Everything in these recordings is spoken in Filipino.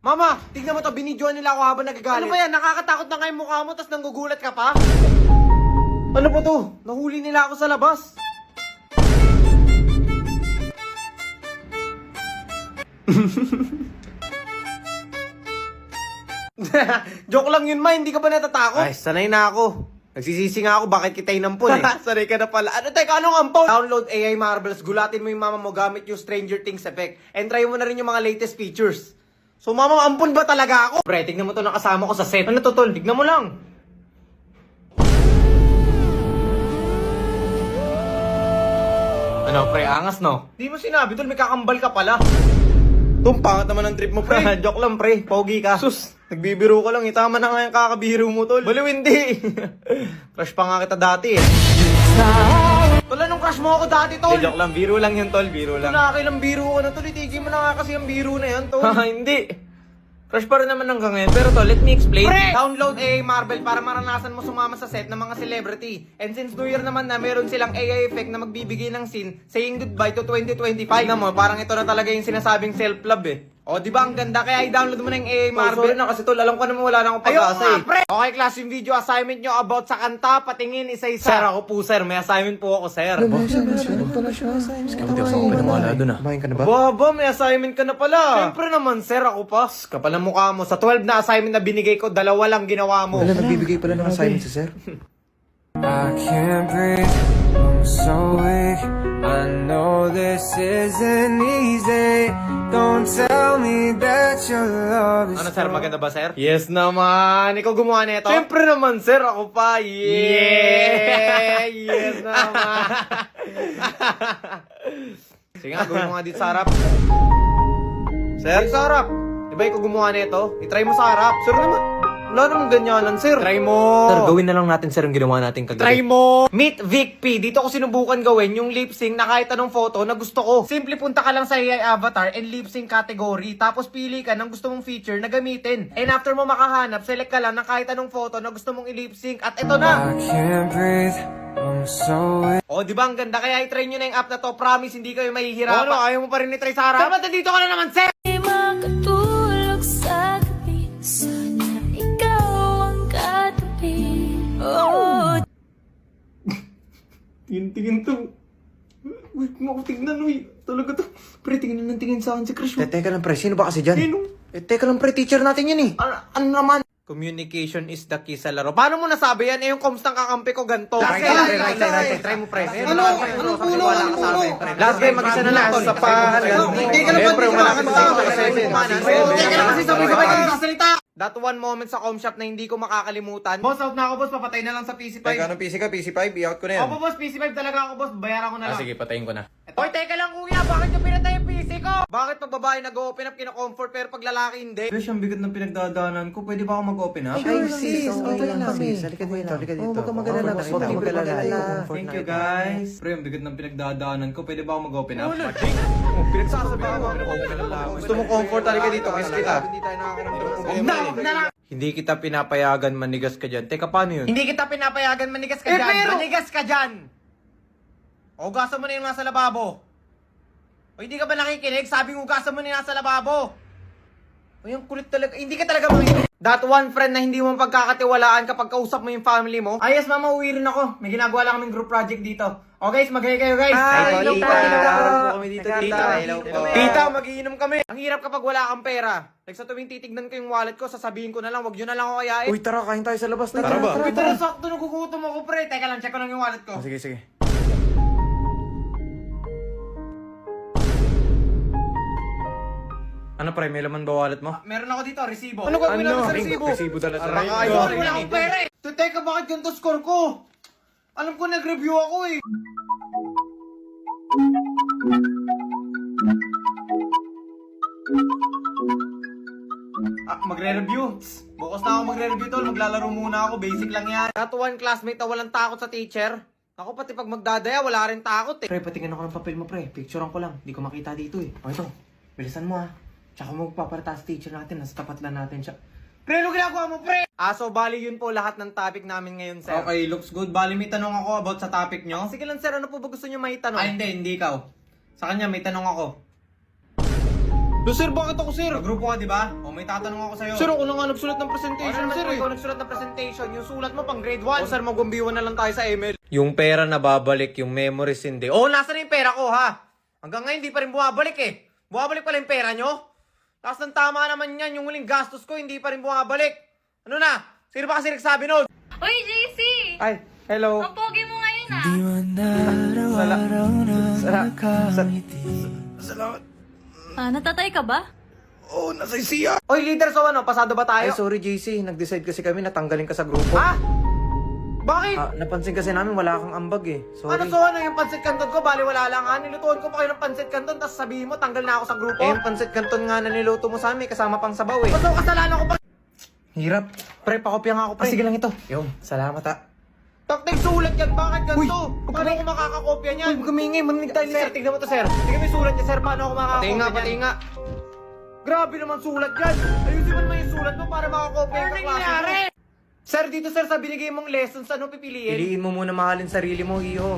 Mama, tignan mo to, binidyoan nila ako habang nagagalit. Ano ba yan? Nakakatakot na kayo mukha mo, tas nanggugulat ka pa? Ano ba to? Nahuli nila ako sa labas. Joke lang yun, ma. Hindi ka ba natatakot? Ay, sanay na ako. Nagsisisi nga ako, bakit kita inampun eh. Sanay ka na pala. Ano, teka, anong ampon? Download AI Marbles, gulatin mo yung mama mo gamit yung Stranger Things effect. And try mo na rin yung mga latest features. So, mama, ampun ba talaga ako? Pre, tignan mo to, nakasama ko sa set. Ano to, tol? Tignan mo lang. Ano, pre, angas, no? Di mo sinabi, tol, may kakambal ka pala. Tung, pangat naman ang trip mo, pre. Joke lang, pre. Pogi ka. Sus, nagbibiro ka lang. Itama na nga yung kakabiro mo, tol. Baliw, hindi. Crush pa nga kita dati, eh. Tol, anong crush mo ako dati, tol? Joke lang, biro lang yun, tol. Biro lang. Nakakailang biro ko na, tol. Itigil mo na nga kasi ang biro na yan, tol. Hindi. Crush pa rin naman hanggang ngayon. Pero to, let me explain. Pre! Download AI Marvel para maranasan mo sumama sa set ng mga celebrity. And since New Year naman na, meron silang AI effect na magbibigay ng scene saying goodbye to 2025. Na mo, parang ito na talaga yung sinasabing self-love eh. O, di ba ang ganda? Kaya i-download mo na yung AI Marvel. Sorry na kasi tol, alam ko naman wala na akong pag-asa eh. Pre! Okay, class, yung video assignment nyo about sa kanta, patingin isa-isa. Sir, ako po, sir. May assignment po ako, sir. Kumain ka na ba? Baba, may assignment ka na pala. Siyempre naman, sir, ako pa. Kapal ang mukha mo. Sa 12 na assignment na binigay ko, 2 lang ginawa mo. Wala, nagbibigay pala ng assignment si sir. I can't breathe, I'm so weak. I know this isn't easy. Don't tell me that your love is Ano, sir? Maganda ba, sir? Yes naman. Ikaw gumawa nito? Siyempre naman, sir. Ako pa. Yeah! Yes naman. Sige nga, gawin mo nga dito sa harap. Sir? Sa harap. Diba ikaw gumawa nito? I-try mo sa harap. Sir naman. Wala namang ganyanan, sir. Try mo. Sir, gawin na lang natin sir ang ginawa natin kagabi. Try mo! Meet Vic P. Dito ko sinubukan gawin yung lip sync na kahit anong photo na gusto ko. Simple punta ka lang sa AI avatar and lip sync category. Tapos pili ka ng gusto mong feature na gamitin. And after mo makahanap, select ka lang ng kahit anong photo na gusto mong i-lip sync. At ito na! I can't breathe, I'm so weak. O, di ba ang ganda? Kaya i-try nyo na yung app na to. Promise, hindi kayo mahihirapan. Ano, ayaw mo pa rin i-try sa harap? Dapat nandito ka na naman, sir! Makatulog sa gabi, sana ikaw ang katabi. Oh, Tingin to. Uy, kung ako tignan, uy. Talaga to. Pre, tingin ng tingin sa akin si Crush. Teka lang pre, sino ba kasi dyan? Sino? Teka lang pre, teacher natin yan eh. Ano naman? Communication is the key sa laro. Paano mo nasabi yan? Eh, yung comms ng kakampi ko ganito. Right side. Try mo, pre. Anong puno? Last game, mag-isa na lang. Sa Hindi ka naman dito Hindi ka naman sabay-sabay ka nagsasalita. That one moment sa com shop na hindi ko makakalimutan. Boss, out na ako, boss. Papatay na lang sa PC5. Teka, anong PC ka? PC5? I-out ko na yan. Opo, boss. PC5 talaga ako, boss. Bayaran ko na lang. Sige, patayin ko na. Hoy, teka lang, kuya. Bakit yung pinatay yung PC ko? Bakit pag babae nag-open up, kina-comfort, pero pag lalaki hindi? Besh, ang bigat ng pinagdadaanan ko. Pwede ba ako mag-open up? Ay, sis, okay lang kami. Halika dito. Huwag ka magalala. Huwag ka magalala. Thank you, guys. Pre, ang bigat ng pinagdadaanan ko. Pwede ba ako mag-open up? Pinagsasabihan mo. Gusto mo comfort talaga dito. Kiss kita. Hindi kita pinapayagan manigas ka dyan. Teka, paano yun? Hindi kita pinapayagan manigas ka dyan. Manigas ka dyan! O, hugasan mo na yung nasa lababo. O, hindi ka ba nakikinig? Sabing hugasan mo na yung nasa lababo. O, yung kulit talaga. Hindi ka talaga makikinig. That one friend na hindi mo pagkakatiwalaan kapag kausap mo yung family mo. Ay, yes, mama, uwi rin ako. May ginagawa lang kaming group project dito. O, guys, mag-hi kayo, guys. Hello po. Kami dito, tita. Hello po. Tita, magiinom kami. Ang hirap kapag wala kang pera. Like sa tuwing titignan ko yung wallet ko, sasabihin ko na lang, wag yun na lang ako kayain. Uy, tara, kain tayo sa labas. Tara ba? Uy, tara, sakto nagugutom ako, pre. Teka lang, check ko lang yung wallet ko. Sige, sige. Ano pre, may laman ba wallet mo? Meron ako dito, resibo. Ano gagawin namin sa resibo? Resibo dala sa Ay, sorry, wala akong pera eh. Teka, bakit ganito score ko? Alam ko nag-review ako eh. Magre-review. Bukas na ako magre-review tol. Maglalaro muna ako. Basic lang yan. That one classmate na walang takot sa teacher. Ako pati pag magdadaya, wala rin takot eh. Pre, patingin ako ng papel mo pre. Picturean ko lang. Di ko makita dito eh. O ito, bilisan mo ah. Tsaka mo magpaparata sa teacher natin. Nasa tapat lang natin siya. Pre, ano ginagawa mo pre? So bali yun po lahat ng topic namin ngayon sir. Okay, looks good. Bali may tanong ako about sa topic nyo. Sige lang sir, ano po ba gusto nyo may tanong? Ay hindi ikaw. Sa kanya may tanong ako. Sir, bakit ako, sir? Grupo ka, di ba? O, may tatanong ako sa'yo. Sir, ako na nga nagsulat ng presentation, sir. Ikaw nagsulat ng presentation. Yung sulat mo pang grade 1. O, sir, magumbiwan na lang tayo sa email. Yung pera na babalik, yung memories hindi. Oo, nasa na yung pera ko, ha? Hanggang ngayon, di pa rin bumabalik, eh. Bumabalik pala yung pera nyo? Tapos ng tama naman yan, yung huling gastos ko, hindi pa rin bumabalik. Ano na? Sino ba kasi nagsabi nun? Uy, JC! Ay, hello. Ang pogi mo ngayon ah! Salamat. Ah, natatay ka ba? Oh, nasa siya. Oy, leader, so ano? Pasado ba tayo? Ay, sorry JC. Nag-decide kasi kami na tanggalin ka sa grupo. Ha? Bakit? Napansin kasi namin wala kang ambag eh. Sorry. Ano so ano yung pansit canton ko? Bali wala lang ha. Nilutuan ko pa kayo ng pansit canton tapos sabihin mo tanggal na ako sa grupo. Eh, yung pancit canton nga na niluto mo sa amin, kasama pang sabaw eh. Ba't kasalanan ko pa? Hirap. Pre, pakopya nga ako pre. Sige lang ito. Yung, salamat ha. Taktik sulat yan, bakit ganito? Paano ako makakakopya niyan? Uy, kumingay, maninig tayo. Sir, tignan mo to sir. Sige, may sulat niya sir, paano ako makakakopya niyan? Pati nga. Grabe naman sulat yan. Ayusin mo naman yung sulat mo para makakopya yung kaklase mo. Sir, dito sir, sa binigay mong lessons, ano pipiliin? Piliin mo muna mahalin sarili mo, iho.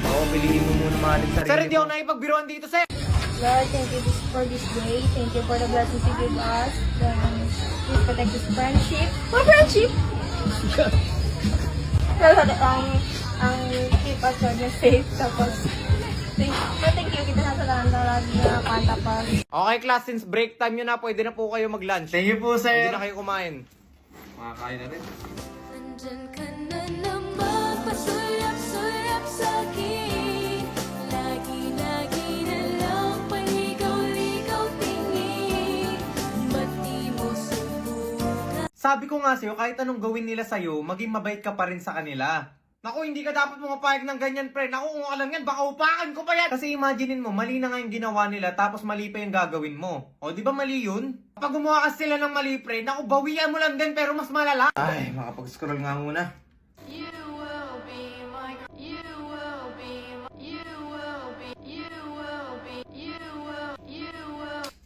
Oo, piliin mo muna mahalin sarili Sir, hindi mo. ako nakipagbiruan dito, sir. Lord, thank you for this day. Thank you for the blessings you give us. Please protect this friendship. What friendship? ang keep us on your safe. Tapos, thank you. Kita na sa lagi na kanta pa. Okay, class, since break time nyo na, pwede na po kayo mag-lunch. Thank you po, sir. Pwede na kayo kumain. Makakain na rin. Nandyan ka na naman, pasulap-sulap sa'kin. Lagi-lagi na lang, paligaw-ligaw tingin. Ba't di mo subukan? Sabi ko nga sa'yo, kahit anong gawin nila sa'yo, maging mabait ka pa rin sa kanila. Naku, hindi ka dapat pumapayag ng ganyan, pre. Naku, kung alam yan, baka upakan ko pa yan. Kasi imaginein mo, mali na nga yung ginawa nila, tapos mali pa yung gagawin mo. O, di ba mali yun? Pag gumawa kasi sila ng mali, pre, naku, bawian mo lang din, pero mas malala. Ay, makapag-scroll nga muna.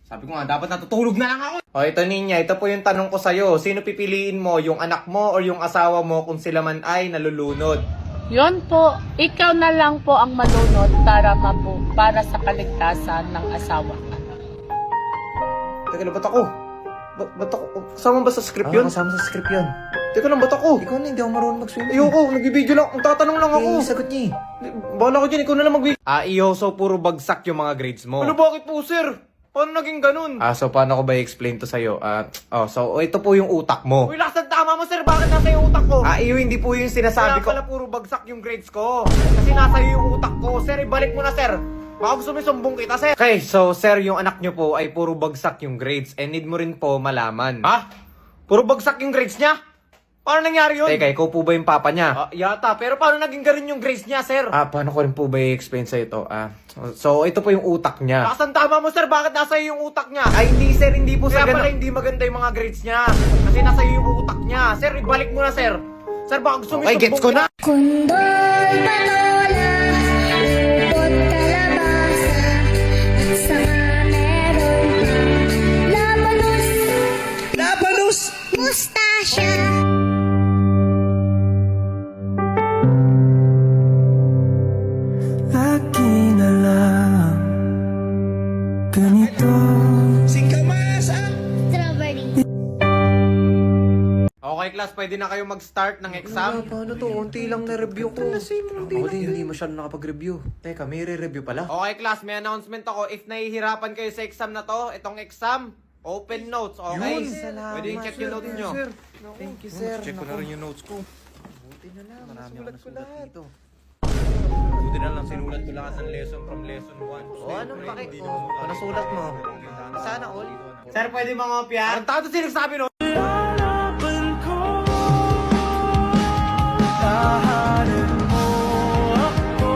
Sabi ko nga, dapat natutulog na lang ako. O, ito Ninya, ito po yung tanong ko sa'yo. Sino pipiliin mo, yung anak mo or yung asawa mo kung sila man ay nalulunod? Yon po, ikaw na lang po ang malunod para sa kaligtasan ng asawa. Teka lang, ba't ako? Ba't ako? Kasama ba sa script yun? Kasama sa script yun. Teka lang, ba't ako? Ikaw na, hindi ako marunong mag-swim. Ayoko, nag-video lang. Ang tatanong lang ako. Eh, sagot niya eh. Bahala ko dyan, ikaw na lang mag-video. So puro bagsak yung mga grades mo. Ano, bakit po, sir? Paano naging ganun? So paano ko ba i-explain to sa'yo? So ito po yung utak mo. Uy, lakas ng tama mo, sir. Bakit nasa yung utak ko? Iyo, hindi po yung sinasabi ko. Kaya pala puro bagsak yung grades ko. Kasi nasa yung utak ko. Sir, ibalik mo na, sir. Baka gusto mo sumbong kita, sir. Okay, so sir, yung anak nyo po ay puro bagsak yung grades. And need mo rin po malaman. Ha? Puro bagsak yung grades niya? Paano nangyari yun? Teka, ikaw po ba yung papa niya? Yata, pero paano naging ganun yung grades niya, sir? Paano ko rin po ba i-explain sa'yo ito? So, ito po yung utak niya. Lakas ng tama mo, sir. Bakit nasa iyo yung utak niya? Ay, hindi, sir. Hindi po, sir. Kaya pala hindi maganda yung mga grades niya. Kasi nasa iyo yung utak niya. Sir, ibalik mo na, sir. Sir, baka gusto mo gets ko na. Kundol, patola, upot kalabasa, at saka meron pang labanos, mustasya. Lagi na lang ganito. Strawberry. Okay, class. Pwede na kayo mag-start ng exam. Paano to? Unti lang na-review ko. Hindi masyadong nakapag-review. Teka, may re-review pala. Okay, class. May announcement ako. If nahihirapan kayo sa exam na to, itong exam, open notes, okay? Pwede yung check yung notes nyo. Thank you, sir. Check ko na rin yung notes ko. Buti na lang. Marami ako nasulat dito. Buti na lang, sinulat ko lahat ng lesson from lesson 1. Anong nasulat mo? Sana all? Sir, pwede mga opya? Ang tato sinagsabi no? Tahanan mo ako,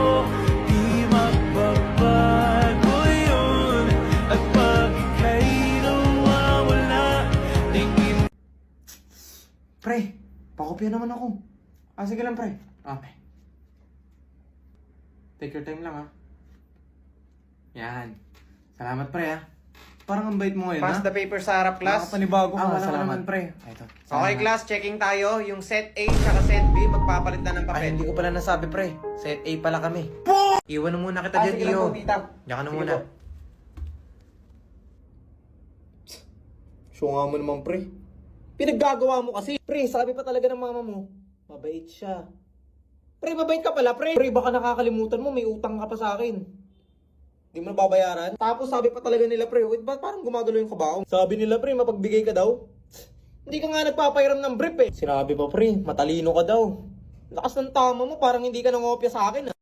di magbabago yun. At pag ika'y nawawala, tingin. Pre, pakopya naman ako. Sige lang, pre. Okay. Take your time lang, ha. Yan. Salamat, pre, ha. Parang ang bait mo ngayon, ha? Pass the paper sa harap, class. Nakapanibago ka. Wala Salamat. naman, pre. Ito. Okay, class, checking tayo. Yung set A tsaka set B, magpapalit na ng papel. Ay, hindi ko pala nasabi, pre. Set A pala kami. Iwan na muna kita dyan, Iyo. Diyan ka na muna. Siya nga mo naman, pre. Pinaggagawa mo kasi. Pre, sabi pa talaga ng mama mo, mabait siya. Pre, mabait ka pala, pre. Pre, baka nakakalimutan mo, may utang ka pa sa akin. Di mo na babayaran. Tapos sabi pa talaga nila, pre, wait, ba't parang gumagalo yung kabaong? Sabi nila, pre, mapagbigay ka daw. Hindi ka nga nagpapairam ng brief eh. Sinabi pa, pre, matalino ka daw. Lakas ng tama mo, parang hindi ka nangopya sa akin ah.